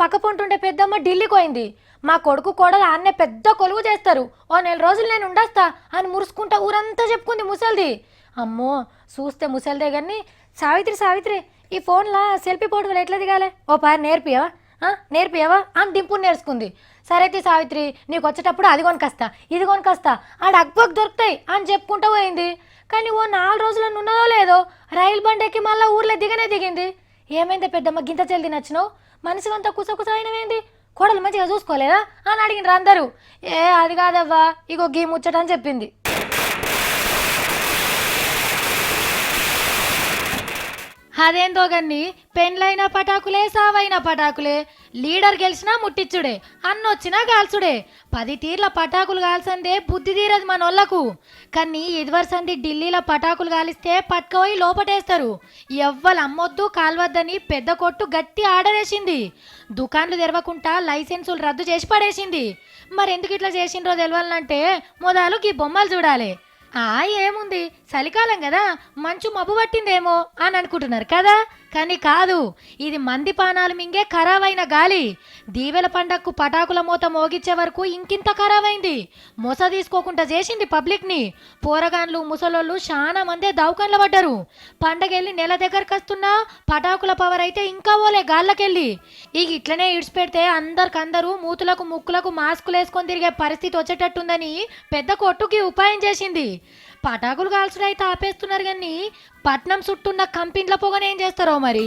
పక్క పొంటుండే పెద్దమ్మ ఢిల్లీకి పోయింది. మా కొడుకు కోడలు ఆన్నే పెద్ద కొలువు చేస్తారు, ఓ నెల రోజులు నేను ఉండొస్తా అని మురుసుకుంటా ఊరంతా చెప్పుకుంది ముసల్ది. అమ్మో చూస్తే ముసల్దే కానీ సావిత్రి సావిత్రి ఈ ఫోన్లో సెల్ఫీ ఫోటోలు ఎట్లా దిగాలి ఓ పారి నేర్పియవా నేర్పియవా అని డింపుని నేర్చుకుంది. సరైతే సావిత్రి నీకు వచ్చేటప్పుడు అది కొనుకొస్తా ఇది కొనుకొస్తా ఆడ అగ్బక్ దొరుకుతాయి అని చెప్పుకుంటూ పోయింది. కానీ ఓ 4 రోజులు ఉన్నదో లేదో రైలు బండి ఎక్కి మళ్ళీ ఊర్లో దిగింది. ఏమైంది పెద్దమ్మ గింత జల్ది నచ్చినావు, మనసుకంతా కుసకుస అయినవేంది, కోడలు మంచిగా చూసుకోలేదా అని అడిగినారు అందరూ. అది కాదవ్వా ఇగో గీ ముచ్చట అని చెప్పింది. అదేందో గన్ని పెండ్లైన పటాకులే సావైన పటాకులే, లీడర్ గెలిచినా ముట్టిచ్చుడే అన్నొచ్చినా కాల్చుడే. 10 తీర్ల పటాకులు కాల్సందే బుద్ధి తీరదు మనోళ్లకు. కానీ ఇదివరసంది ఢిల్లీలో పటాకులు కాలిస్తే పట్టుకపోయి లోపటేస్తారు. ఎవ్వరు అమ్మొద్దు కాల్వద్దని పెద్ద కొట్టు గట్టి ఆర్డర్ వేసింది. దుకాన్లు తెరవకుండా లైసెన్సులు రద్దు చేసి పడేసింది. మరెందుకు ఇట్లా చేసిండ్రో తెలవాలంటే మొదలు ఈ బొమ్మలు చూడాలి. ఏముంది చలికాలం కదా మంచు మబ్బు పట్టిందేమో అని అనుకుంటున్నారు కదా, కానీ కాదు, ఇది మంది పానాలు మింగే ఖరాబైన గాలి. దీవెల పండగకు పటాకుల మూత మోగిచ్చే వరకు ఇంకింత ఖరాబైంది. మొస తీసుకోకుండా చేసింది పబ్లిక్ని. పోరగాన్లు ముసలోళ్ళు చాలా మందే దౌకన్లు పడ్డారు. పండగెళ్ళి నెల దగ్గరకు వస్తున్నా పటాకుల పవర్ అయితే ఇంకా పోలే గాళ్ళకెళ్ళి. ఇక ఇట్లనే ఇడిచిపెడితే అందరికందరూ మూతులకు ముక్కులకు మాస్కులు వేసుకొని తిరిగే పరిస్థితి వచ్చేటట్టుందని పెద్ద కొట్టుకి ఉపాయం చేసింది. పటాకులు కాల్చుడైతే ఆపేస్తున్నారు కానీ పట్నం చుట్టూన్న కంపెనీల పొగనేం చేస్తారో మరి.